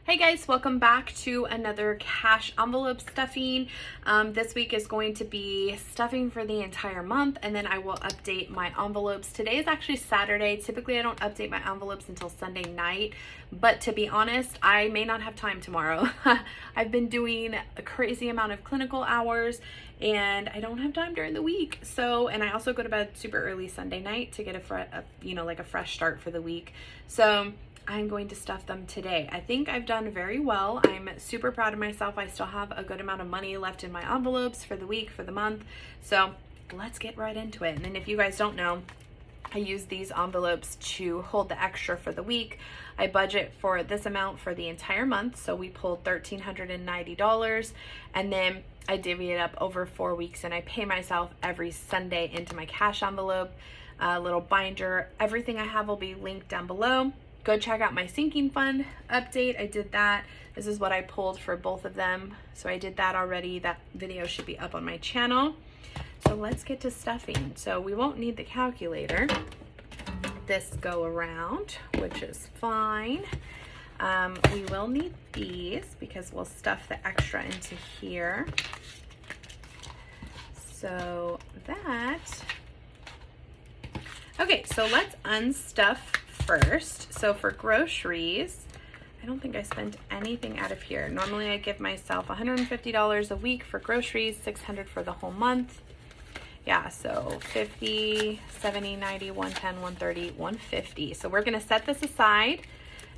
Hey guys, welcome back to another cash envelope stuffing. This week is going to be stuffing for the entire month, and then I will update my envelopes. Today is actually Saturday. Typically I don't update my envelopes until Sunday night, but to be honest, I may not have time tomorrow. I've been doing a crazy amount of clinical hours and I don't have time during the week. And I also go to bed super early Sunday night to get a fresh start for the week. So I'm going to stuff them today. I think I've done very well. I'm super proud of myself. I still have a good amount of money left in my envelopes for the week, for the month. So let's get right into it. And then if you guys don't know, I use these envelopes to hold the extra for the week. I budget for this amount for the entire month. So we pulled $1,390 and then I divvy it up over 4 weeks and I pay myself every Sunday into my cash envelope, little binder. Everything I have will be linked down below. Go check out my sinking fund update. I did that. This is what I pulled for both of them. So I did that already. That video should be up on my channel. So let's get to stuffing. So we won't need the calculator this go around, which is fine. We will need these because we'll stuff the extra into here. So that, okay, so let's unstuff first. So for groceries, I don't think I spent anything out of here. Normally I give myself $150 a week for groceries, $600 for the whole month. Yeah, so 50, 70, 90, 110, 130, 150. So we're gonna set this aside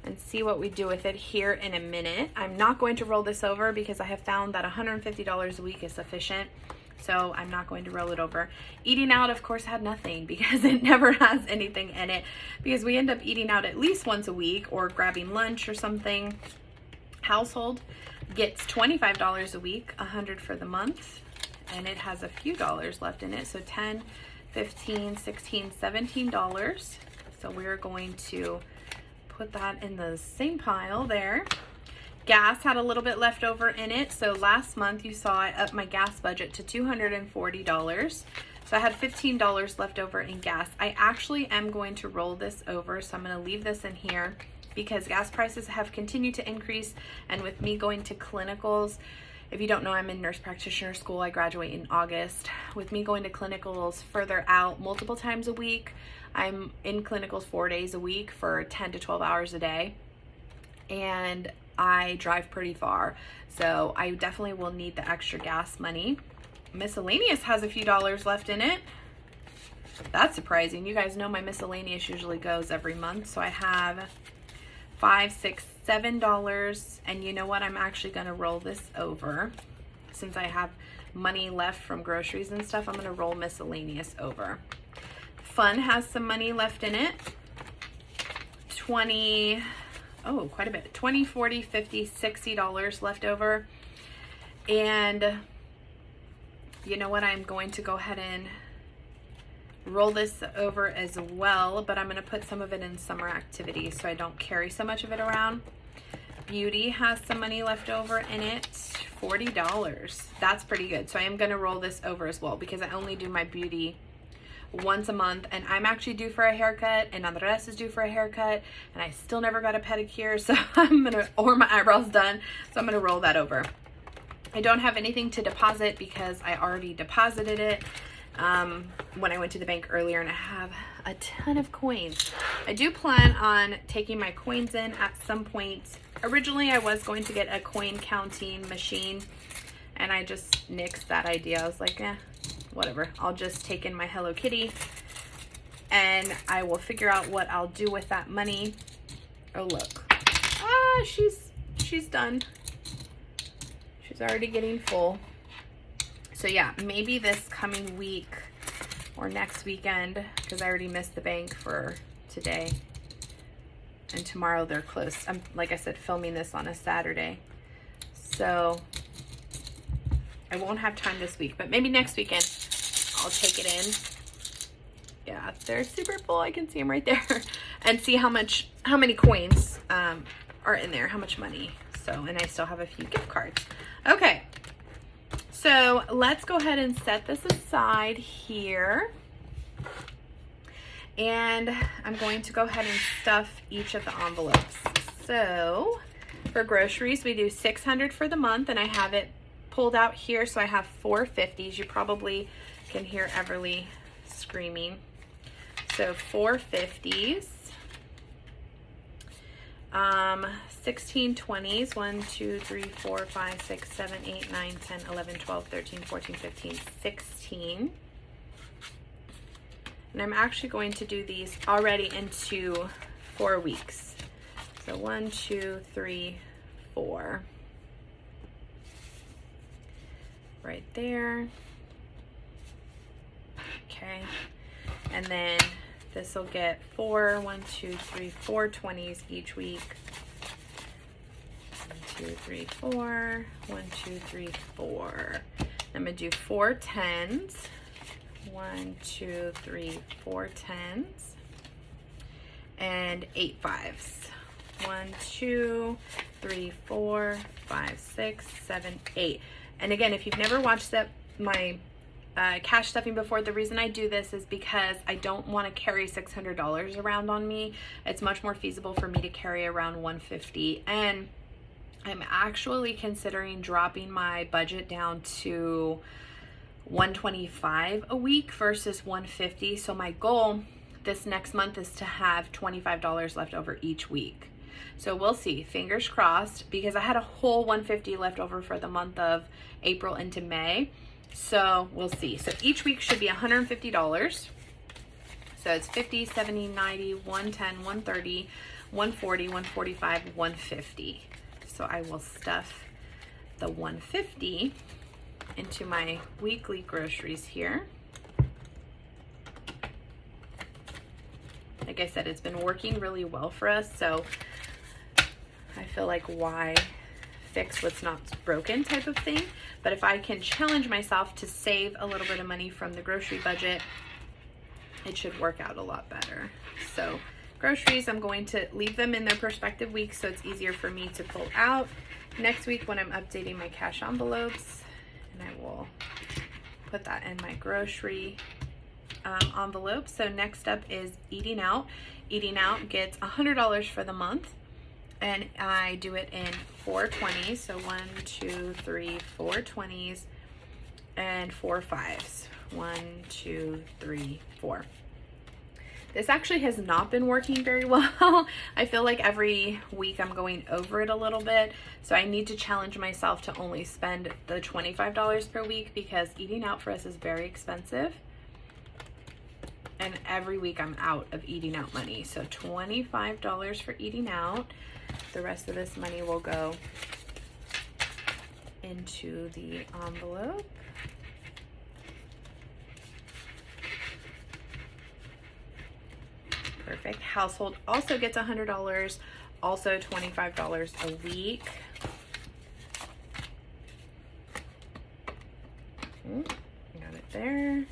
and see what we do with it here in a minute. I'm not going to roll this over because I have found that $150 a week is sufficient. So I'm not going to roll it over. Eating out, of course, had nothing because it never has anything in it because we end up eating out at least once a week or grabbing lunch or something. Household gets $25 a week, $100 for the month, and it has a few dollars left in it. So $10, $15, $16, $17. So we're going to put that in the same pile there. Gas had a little bit left over in it. So last month you saw I upped my gas budget to $240. So I had $15 left over in gas. I actually am going to roll this over. So I'm going to leave this in here because gas prices have continued to increase. And with me going to clinicals, if you don't know, I'm in nurse practitioner school. I graduate in August. With me going to clinicals further out multiple times a week, I'm in clinicals 4 days a week for 10 to 12 hours a day. And I drive pretty far, so I definitely will need the extra gas money. Miscellaneous has a few dollars left in it. That's surprising. You guys know my miscellaneous usually goes every month, so I have $5, $6, $7. And you know what? I'm actually going to roll this over. Since I have money left from groceries and stuff, I'm going to roll miscellaneous over. Fun has some money left in it. Quite a bit. $20, $40, $50, $60 left over. And you know what? I'm going to go ahead and roll this over as well, but I'm going to put some of it in summer activities so I don't carry so much of it around. Beauty has some money left over in it. $40. That's pretty good. So I am going to roll this over as well because I only do my beauty once a month, and I'm actually due for a haircut, and Andres is due for a haircut, and I still never got a pedicure, so or my eyebrows done, so I'm gonna roll that over. I don't have anything to deposit because I already deposited it when I went to the bank earlier, and I have a ton of coins. I do plan on taking my coins in at some point. Originally, I was going to get a coin counting machine, and I just nixed that idea. I was like, whatever, I'll just take in my Hello Kitty and I will figure out what I'll do with that money. Oh, look. She's done. She's already getting full. So yeah, maybe this coming week or next weekend, because I already missed the bank for today and tomorrow they're closed. I'm, like I said, filming this on a Saturday. So I won't have time this week, but maybe next weekend I'll take it in. Yeah, they're super full. I can see them right there. And see how many coins are in there, how much money. So, and I still have a few gift cards. Okay, so let's go ahead and set this aside here. And I'm going to go ahead and stuff each of the envelopes. So For groceries, we do $600 for the month, and I have it pulled out here, so I have 450s. You probably can hear Everly screaming. So 450s. 16 20s, 1 2 3 4 5 6 7 8 9 10 11 12 13 14 15 16. And I'm actually going to do these already into 4 weeks. So 1 2 3 4 right there. Okay, and then this will get 4 1 2 3 4 20s each week. 1 2 3 4 1 2 3 4. I'm gonna do 4 10s. 1 2 3 4 10s and 8 5s. 1 2 3 4 5 6 7 8. And again, if you've never watched my cash stuffing before, the reason I do this is because I don't want to carry $600 around on me. It's much more feasible for me to carry around $150, and I'm actually considering dropping my budget down to $125 a week versus $150. So my goal this next month is to have $25 left over each week. So we'll see, fingers crossed, because I had a whole $150 left over for the month of April into May. So we'll see. So each week should be $150. So it's 50, 70, 90, 110, 130, 140, 145, 150. So I will stuff the 150 into my weekly groceries here. Like I said, it's been working really well for us, so I feel like why fix what's not broken type of thing. But if I can challenge myself to save a little bit of money from the grocery budget, it should work out a lot better. So groceries, I'm going to leave them in their perspective weeks so it's easier for me to pull out next week when I'm updating my cash envelopes. And I will put that in my grocery envelope. So next up is eating out. Eating out gets $100 for the month, and I do it in 4 20s. So 1 2 3 4 20s and 4 5s. 1 2 3 4. This actually has not been working very well. I feel like every week I'm going over it a little bit. So I need to challenge myself to only spend the $25 per week, because eating out for us is very expensive. And every week I'm out of eating out money. So $25 for eating out. The rest of this money will go into the envelope. Perfect. Household also gets $100, also $25 a week. Got it there.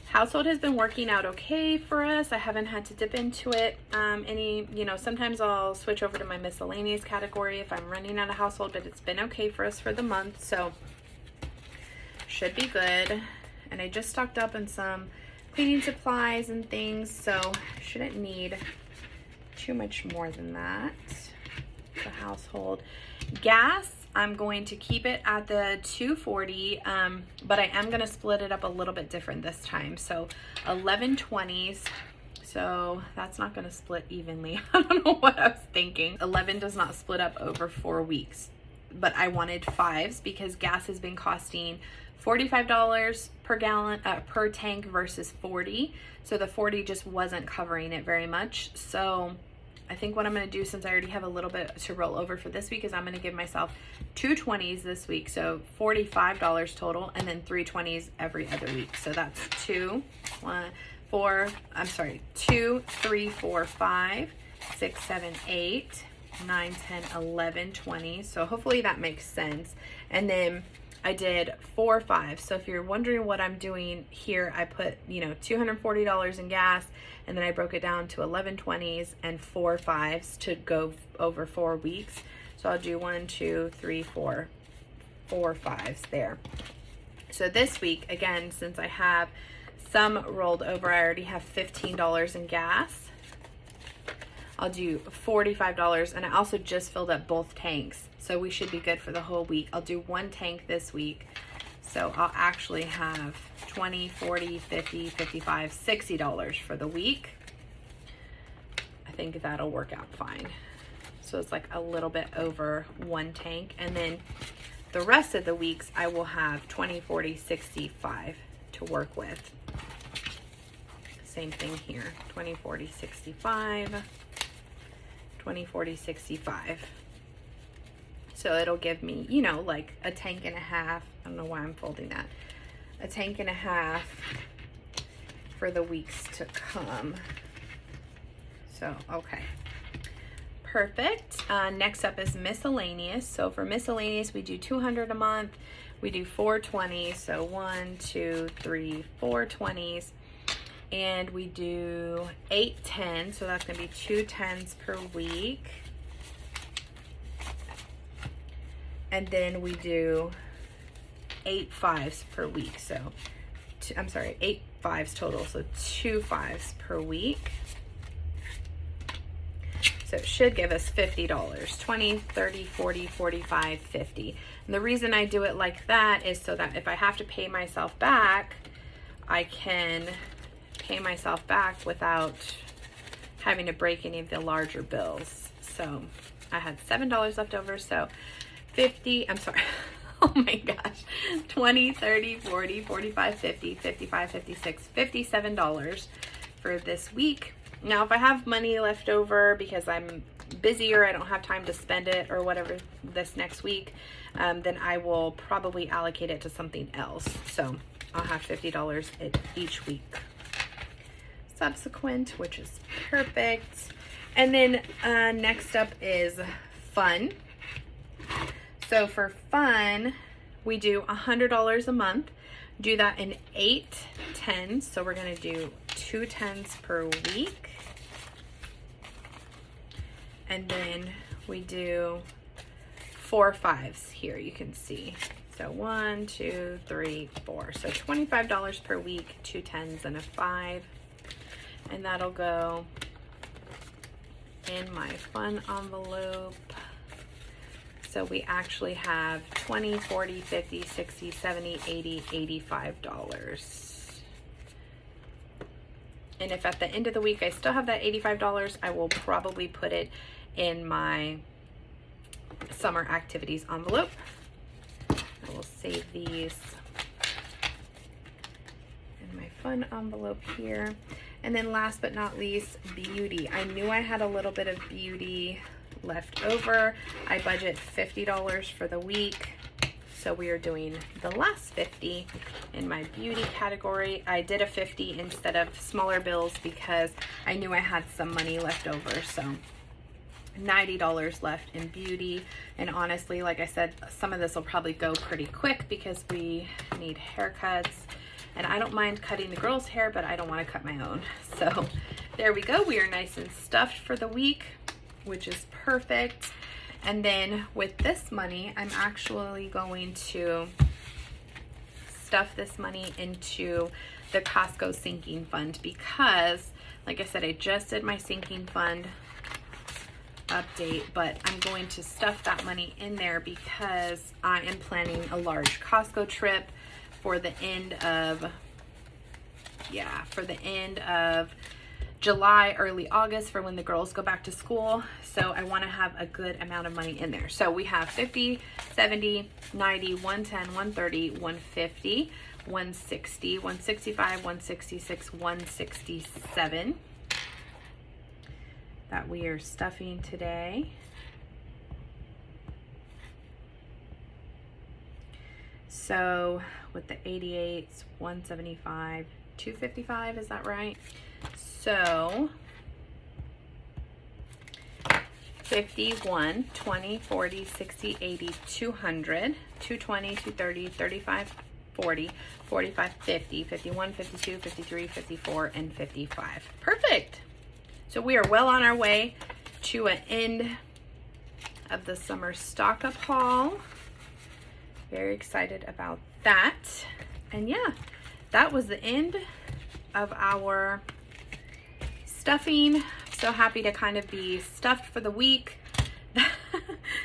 Household has been working out okay for us. I haven't had to dip into it sometimes I'll switch over to my miscellaneous category if I'm running out of household, but it's been okay for us for the month, so should be good. And I just stocked up on some cleaning supplies and things, so shouldn't need too much more than that. The household gas, I'm going to keep it at the $2.40, but I am going to split it up a little bit different this time. So 11 20s. So that's not going to split evenly. I don't know what I was thinking. 11 does not split up over 4 weeks, but I wanted 5s because gas has been costing $45 per gallon per tank versus 40. So the 40 just wasn't covering it very much. So I think what I'm going to do, since I already have a little bit to roll over for this week, is I'm going to give myself 2 20s this week. So $45 total, and then 3 20s every other week. So that's 2, 3, 4, 5, 6, 7, 8, 9, 10, 11, 20. So hopefully that makes sense. And then I did 4 5. So if you're wondering what I'm doing here, I put, $240 in gas, and then I broke it down to 11 20s and 4 5s to go over 4 weeks. So I'll do 1, 2, 3, 4 5s there. So this week, again, since I have some rolled over, I already have $15 in gas. I'll do $45. And I also just filled up both tanks, so we should be good for the whole week. I'll do one tank this week, so I'll actually have $20, $40, $50, $55, $60 for the week. I think that'll work out fine. So it's like a little bit over one tank. And then the rest of the weeks I will have 20, 40, 65 to work with. Same thing here, 20, 40, 65, 20, 40, 65. So it'll give me, you know, like a tank and a half. I don't know why I'm folding that. A tank and a half for the weeks to come. So, okay. Perfect. Next up is miscellaneous. So for miscellaneous, we do $200 a month. We do 420. So 1, 2, 3, 4 20s. And we do 8 10s. So that's going to be 2 10s per week. And then we do 8 5s per week. So, I'm sorry, 8 5s total. So 2 5s per week. So it should give us $50, 20, 30, 40, 45, 50. And the reason I do it like that is so that if I have to pay myself back, I can pay myself back without having to break any of the larger bills. So I had $7 left over, so 50, I'm sorry, oh my gosh, 20, 30, 40, 45, 50, 55, 56, $57 for this week. Now, if I have money left over because I'm busy or I don't have time to spend it or whatever this next week, then I will probably allocate it to something else. So I'll have $50 each week. Subsequent, which is perfect. And then next up is fun. So for fun, we do $100 a month. Do that in 8 10s. So we're going to do 2 10s per week. And then we do 4 5s here, you can see. So 1, 2, 3, 4. So $25 per week, 2 10s and a 5. And that'll go in my fun envelope. So we actually have 20, 40, 50, 60, 70, 80, $85. And if at the end of the week I still have that $85, I will probably put it in my summer activities envelope. I will save these in my fun envelope here. And then last but not least, beauty. I knew I had a little bit of beauty left over. I budget $50 for the week. So we are doing the last 50 in my beauty category. I did a 50 instead of smaller bills because I knew I had some money left over. So $90 left in beauty. And honestly, like I said, some of this will probably go pretty quick because we need haircuts. And I don't mind cutting the girls' hair, but I don't want to cut my own. So there we go. We are nice and stuffed for the week, which is perfect. And then with this money, I'm actually going to stuff this money into the Costco sinking fund because, like I said, I just did my sinking fund update, but I'm going to stuff that money in there because I am planning a large Costco trip for the end of, July, early August for when the girls go back to school. So I want to have a good amount of money in there. So we have 50, 70, 90, 110, 130, 150, 160, 165, 166, 167 that we are stuffing today. So with the 88s, 175, 255, is that right? So 51, 20, 40, 60, 80, 200, 220, 230, 35, 40, 45, 50, 51, 52, 53, 54, and 55. Perfect. So we are well on our way to an end of the summer stock up haul. Very excited about that. And yeah, that was the end of our stuffing So happy to kind of be stuffed for the week.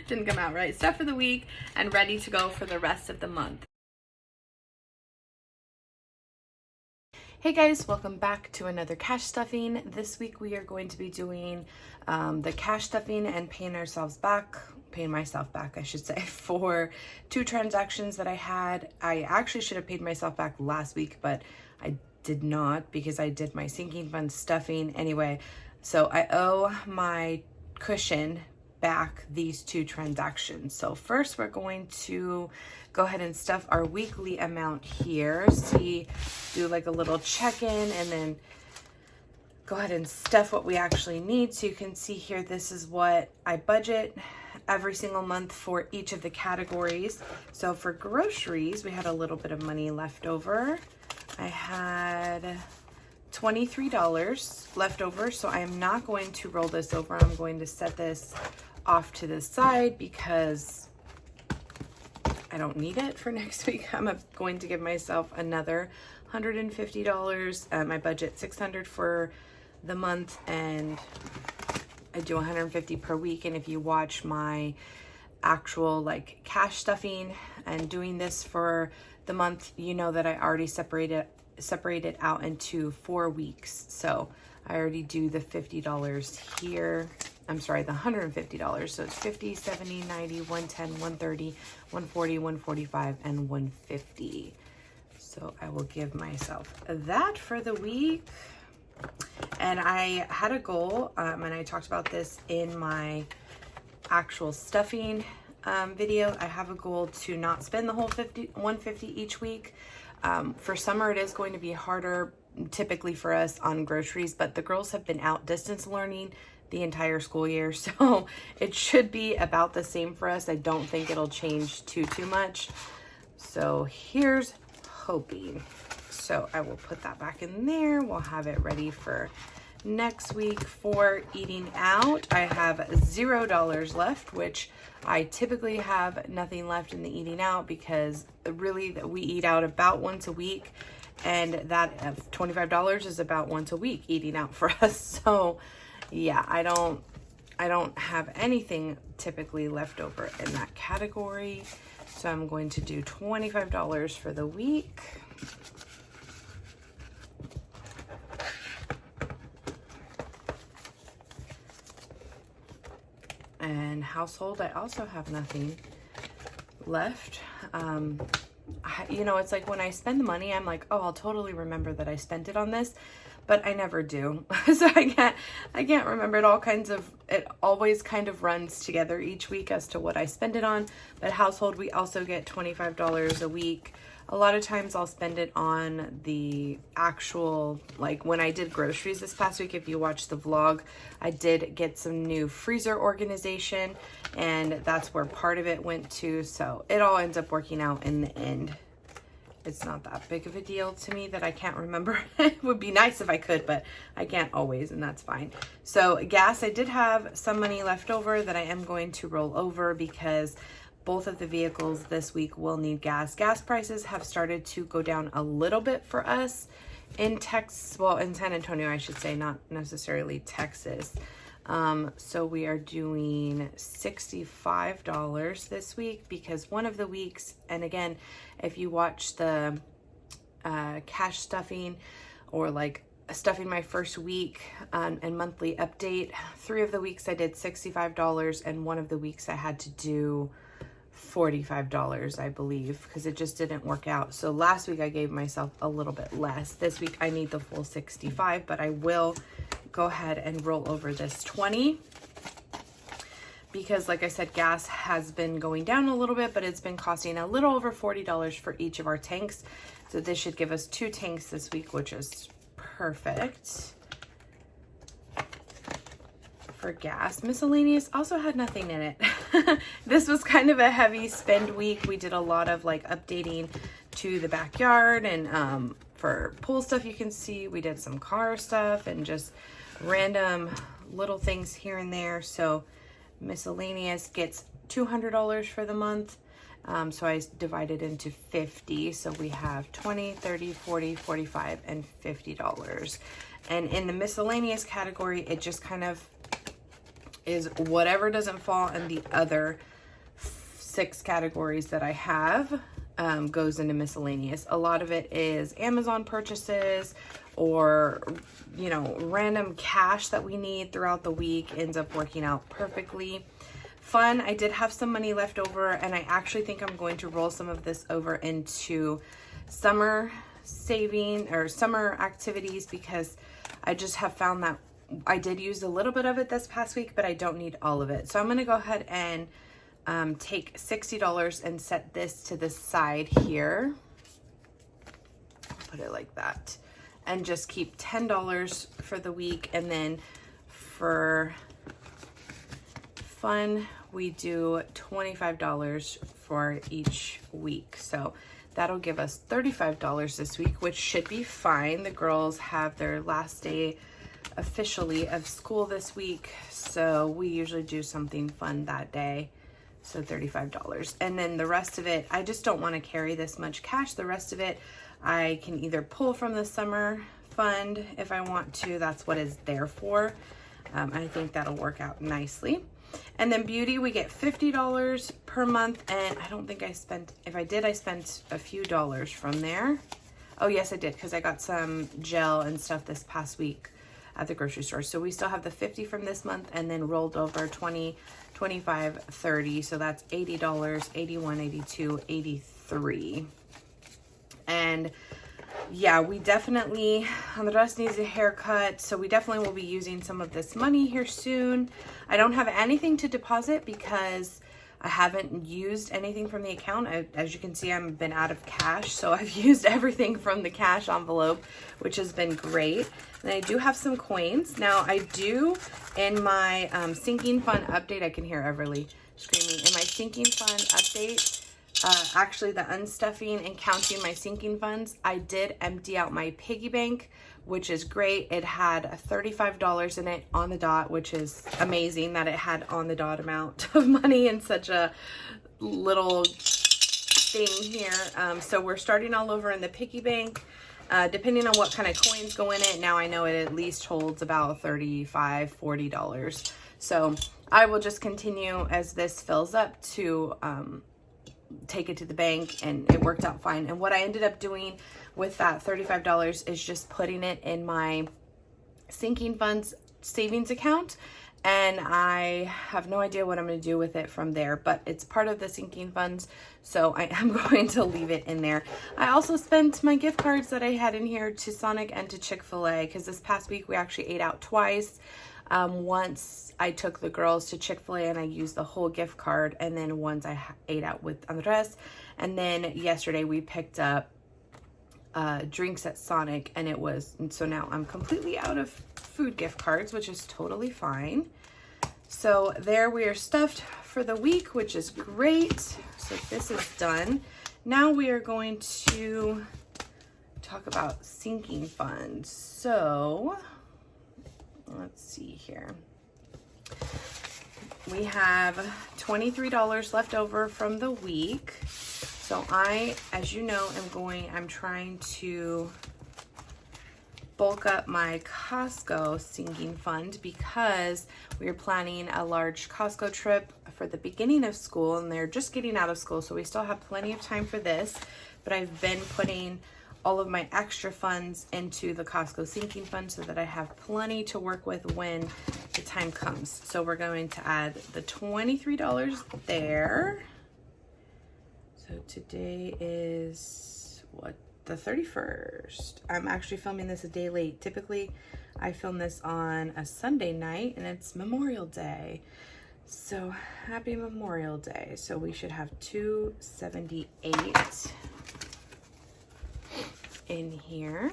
Didn't come out right. Stuffed for the week and ready to go for the rest of the month. Hey guys, welcome back to another cash stuffing. This week we are going to be doing the cash stuffing and paying myself back, I should say, for 2 transactions that I had. I actually should have paid myself back last week, but I did not because I did my sinking fund stuffing anyway. So I owe my cushion back these 2 transactions. So first we're going to go ahead and stuff our weekly amount here. Do like a little check-in and then go ahead and stuff what we actually need. So you can see here, this is what I budget every single month for each of the categories. So for groceries, we had a little bit of money left over. I had $23 left over, so I am not going to roll this over. I'm going to set this off to the side because I don't need it for next week. I'm going to give myself another $150. My budget $600 for the month, and I do $150 per week. And if you watch my actual like cash stuffing and doing this for the month, you know that I already separated out into 4 weeks. So I already do the $50 here. I'm sorry, the $150. So it's 50, 70, 90, 110, 130, 140, 145, and 150. So I will give myself that for the week. And I had a goal, and I talked about this in my actual stuffing video. I have a goal to not spend the whole $150 each week. For summer, it is going to be harder typically for us on groceries, but the girls have been out distance learning the entire school year, so it should be about the same for us. I don't think it'll change too much. So here's hoping. So I will put that back in there. We'll have it ready for next week. For eating out, I have $0 left, which I typically have nothing left in the eating out because really we eat out about once a week, and that $25 is about once a week eating out for us. So yeah, I don't have anything typically left over in that category. So I'm going to do $25 for the week. And household, I also have nothing left. You know, it's like when I spend the money, I'm like, oh, I'll totally remember that I spent it on this, but I never do. So I can't remember. It always kind of runs together each week as to what I spend it on. But household, we also get $25 a week. A lot of times I'll spend it on the actual, like when I did groceries this past week, if you watched the vlog, I did get some new freezer organization, and that's where part of it went to. So it all ends up working out in the end. It's not that big of a deal to me that I can't remember. It would be nice if I could, but I can't always, and that's fine. So gas, I did have some money left over that I am going to roll over because both of the vehicles this week will need gas. Gas prices have started to go down a little bit for us in Texas, well, in San Antonio, I should say, not necessarily Texas. So we are doing $65 this week because one of the weeks, and again, if you watch the cash stuffing or like stuffing my first week and monthly update, 3 of the weeks I did $65, and one of the weeks I had to do $45, I believe, because it just didn't work out. So last week I gave myself a little bit less. This week I need the full 65, but I will go ahead and roll over this 20 because, like I said, gas has been going down a little bit, but it's been costing a little over $40 for each of our tanks. So this should give us 2 tanks this week, which is perfect. For gas, miscellaneous also had nothing in it. This was kind of a heavy spend week. We did a lot of like updating to the backyard, and for pool stuff, you can see we did some car stuff and just random little things here and there. So miscellaneous gets $200 for the month. So I divided into 50. So we have 20, 30, 40, 45, and $50. And in the miscellaneous category, it just kind of is whatever doesn't fall in the other 6 categories that I have goes into miscellaneous. A lot of it is Amazon purchases or, you know, random cash that we need throughout the week ends up working out perfectly. Fun, I did have some money left over, and I actually think I'm going to roll some of this over into summer saving or summer activities, because I just have found that I did use a little bit of it this past week, but I don't need all of it. So I'm going to go ahead and take $60 and set this to the side here. Put it like that. And just keep $10 for the week. And then for fun, we do $25 for each week. So that'll give us $35 this week, which should be fine. The girls have their last day officially of school this week, so we usually do something fun that day. So $35. And then the rest of it, I just don't want to carry this much cash. The rest of it, I can either pull from the summer fund if I want to. That's what it's there for. I think that'll work out nicely. And then beauty, we get $50 per month. And I don't think I spent, if I did, I spent a few dollars from there. Oh yes, I did, because I got some gel and stuff this past week at the grocery store. So we still have the 50 from this month, and then rolled over 20, 25, 30. So that's $80, 81, 82, 83. And yeah, we definitely, Andres needs a haircut, so we definitely will be using some of this money here soon. I don't have anything to deposit because I haven't used anything from the account. As you can see, I've been out of cash, so I've used everything from the cash envelope, which has been great. And I do have some coins. Now, I do, in my sinking fund update, I can hear Everly screaming. In my sinking fund update, actually the unstuffing and counting my sinking funds, I did empty out my piggy bank, which is great. It had $35 in it on the dot, which is amazing that it had on the dot amount of money in such a little thing here. So we're starting all over in the piggy bank. Depending on what kind of coins go in it, now I know it at least holds about $35, $40. So I will just continue as this fills up to take it to the bank, and it worked out fine. And what I ended up doing with that $35 is just putting it in my sinking funds savings account, and I have no idea what I'm going to do with it from there, but it's part of the sinking funds, so I am going to leave it in there. I also spent my gift cards that I had in here to Sonic and to Chick-fil-A, because this past week we actually ate out twice. Once I took the girls to Chick-fil-A and I used the whole gift card, and then once I ate out with Andres, and then yesterday we picked up drinks at Sonic, and so now I'm completely out of food gift cards, which is totally fine. So there we are stuffed for the week, which is great. So this is done. Now we are going to talk about sinking funds. So let's see here. We have $23 left over from the week. So I, as you know, I'm trying to bulk up my Costco sinking fund, because we are planning a large Costco trip for the beginning of school, and they're just getting out of school, so we still have plenty of time for this. But I've been putting all of my extra funds into the Costco sinking fund so that I have plenty to work with when the time comes. So we're going to add the $23 there. So today is what, the 31st. I'm actually filming this a day late. Typically I film this on a Sunday night, and it's Memorial Day. So happy Memorial Day. So we should have $278 in here,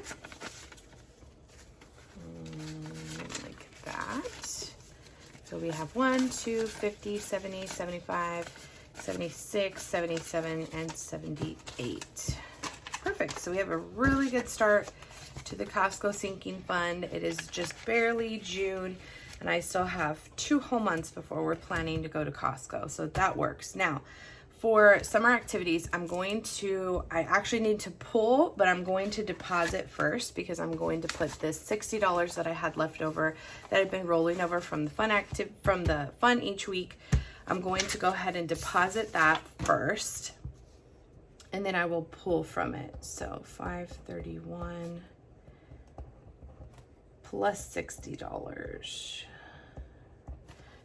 like that. So we have 1, 2, 50, 70, 75, 76, 77, and 78. Perfect. So we have a really good start to the Costco sinking fund. It is just barely June, and I still have 2 whole months before we're planning to go to Costco. So that works. Now, For summer activities, I actually need to pull, but I'm going to deposit first because I'm going to put this $60 that I had left over that I've been rolling over from the fun each week. I'm going to go ahead and deposit that first, and then I will pull from it. So $531 plus $60.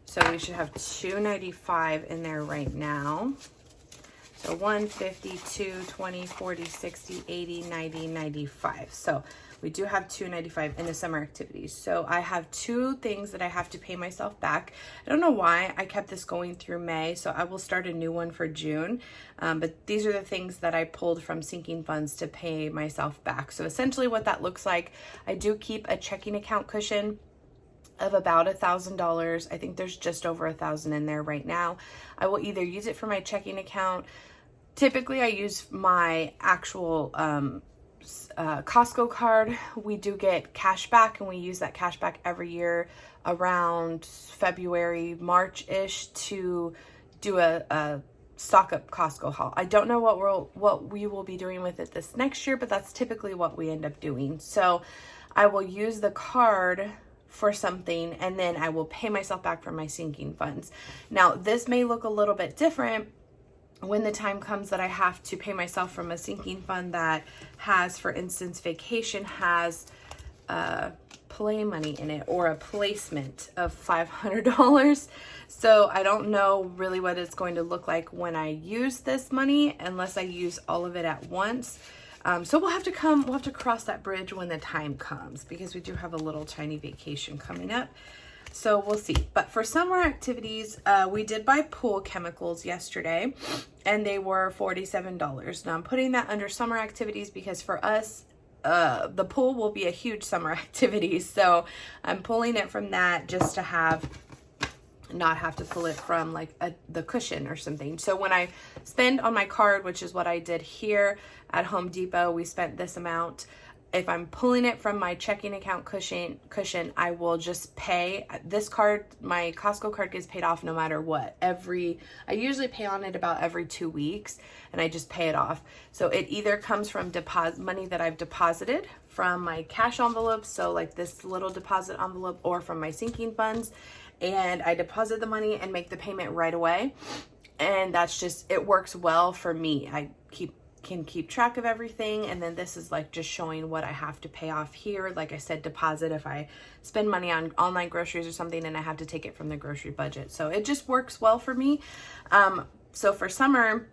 So we should have $295 in there right now. So 150, 2, 20, 40, 60, 80, 90, 95. So we do have $295 in the summer activities. So I have 2 things that I have to pay myself back. I don't know why I kept this going through May, so I will start a new one for June. But these are the things that I pulled from sinking funds to pay myself back. So essentially what that looks like, I do keep a checking account cushion of about $1,000. I think there's just over $1,000 in there right now. I will either use it for my checking account. Typically I use my actual Costco card. We do get cash back, and we use that cash back every year around February, March-ish to do a stock up Costco haul. I don't know what we will be doing with it this next year, but that's typically what we end up doing. So I will use the card for something, and then I will pay myself back from my sinking funds. Now, this may look a little bit different when the time comes that I have to pay myself from a sinking fund that has, for instance, vacation has play money in it, or a placement of $500. So I don't know really what it's going to look like when I use this money, unless I use all of it at once. So we'll have to cross that bridge when the time comes, because we do have a little tiny vacation coming up. So we'll see. But for summer activities, we did buy pool chemicals yesterday, and they were $47. Now I'm putting that under summer activities because for us, the pool will be a huge summer activity. So I'm pulling it from that just to not have to pull it from like the cushion or something. So when I spend on my card, which is what I did here at Home Depot, we spent this amount. If I'm pulling it from my checking account cushion, I will just pay this card. My Costco card gets paid off no matter what. I usually pay on it about every 2 weeks, and I just pay it off. So it either comes from money that I've deposited from my cash envelope, so like this little deposit envelope, or from my sinking funds, and I deposit the money and make the payment right away. And that's just, it works well for me. I can keep track of everything, and then this is like just showing what I have to pay off here. Like I said, deposit if I spend money on online groceries or something and I have to take it from the grocery budget. So it just works well for me. So for summer,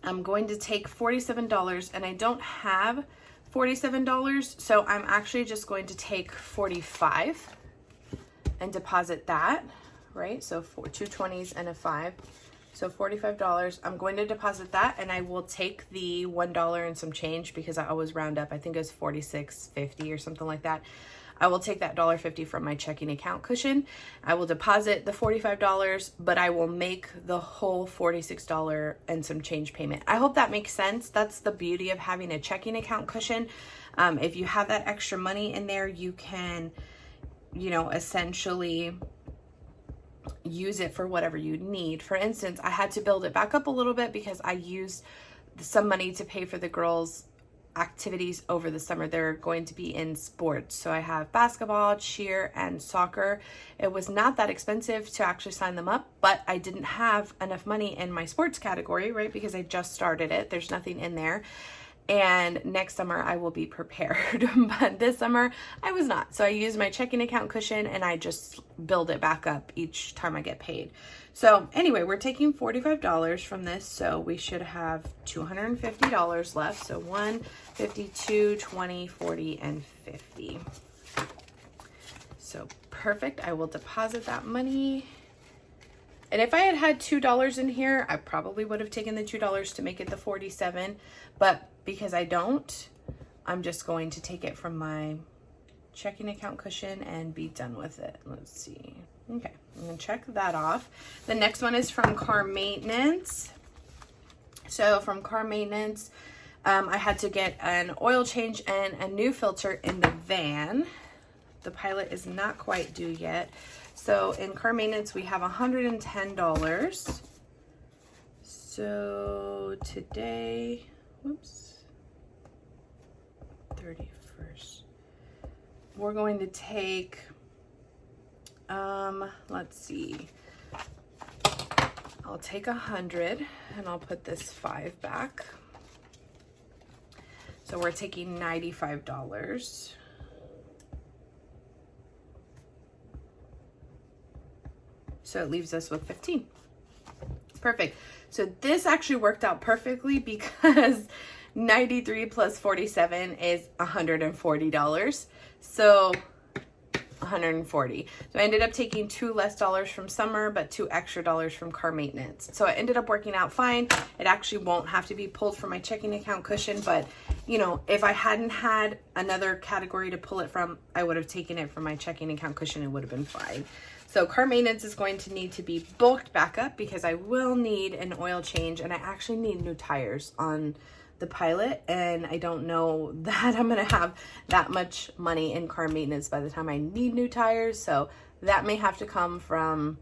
I'm going to take $47, and I don't have $47, so I'm actually just going to take $45 and deposit that, right? So for 2 20s and a 5. So $45, I'm going to deposit that, and I will take the $1 and some change, because I always round up. I think it was $46.50 or something like that. I will take that $1.50 from my checking account cushion. I will deposit the $45, but I will make the whole $46 and some change payment. I hope that makes sense. That's the beauty of having a checking account cushion. If you have that extra money in there, you can, essentially use it for whatever you need. For instance, I had to build it back up a little bit because I used some money to pay for the girls' activities over the summer. They're going to be in sports. So I have basketball, cheer, and soccer. It was not that expensive to actually sign them up, but I didn't have enough money in my sports category, right? Because I just started it. There's nothing in there. And next summer I will be prepared, but this summer I was not. So I used my checking account cushion, and I just build it back up each time I get paid. So anyway, we're taking $45 from this, so we should have $250 left. So 1, 52, 20, 40, and 50. So perfect. I will deposit that money. And if I had had $2 in here, I probably would have taken the $2 to make it the 47, but because I don't, I'm just going to take it from my checking account cushion and be done with it. Let's see. Okay, I'm gonna check that off. The next one is from car maintenance. So from car maintenance, I had to get an oil change and a new filter in the van. The Pilot is not quite due yet. So in car maintenance, we have $110. So today, whoops, 31st, we're going to take, let's see, I'll take 100 and I'll put this 5 back. So we're taking $95. So it leaves us with 15. Perfect. So this actually worked out perfectly because 93 plus 47 is $140. So 140. So I ended up taking $2 less from summer, but $2 extra from car maintenance. So it ended up working out fine. It actually won't have to be pulled from my checking account cushion, but you know, if I hadn't had another category to pull it from, I would have taken it from my checking account cushion. It would have been fine. So car maintenance is going to need to be bulked back up because I will need an oil change, and I actually need new tires on the Pilot, and I don't know that I'm gonna have that much money in car maintenance by the time I need new tires. So that may have to come from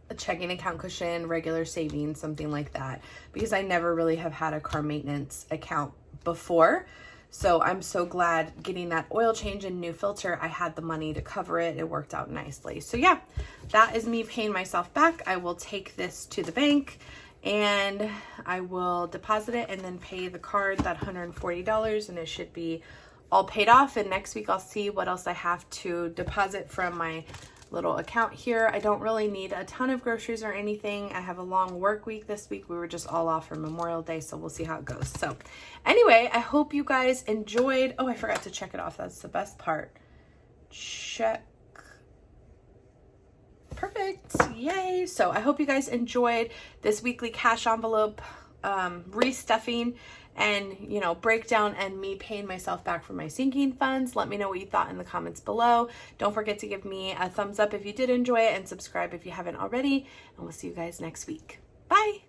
a checking account cushion, regular savings, something like that, because I never really have had a car maintenance account before. So I'm so glad getting that oil change and new filter, I had the money to cover it. It worked out nicely. So yeah, that is me paying myself back. I will take this to the bank and I will deposit it and then pay the card that $140, and it should be all paid off. And next week I'll see what else I have to deposit from my little account here. I don't really need a ton of groceries or anything. I have a long work week this week. We were just all off for Memorial Day, so we'll see how it goes. So anyway, I hope you guys enjoyed. Oh, I forgot to check it off. That's the best part. Check. Perfect. Yay. So I hope you guys enjoyed this weekly cash envelope restuffing and, you know, breakdown and me paying myself back for my sinking funds. Let me know what you thought in the comments below. Don't forget to give me a thumbs up if you did enjoy it and subscribe if you haven't already. And we'll see you guys next week. Bye.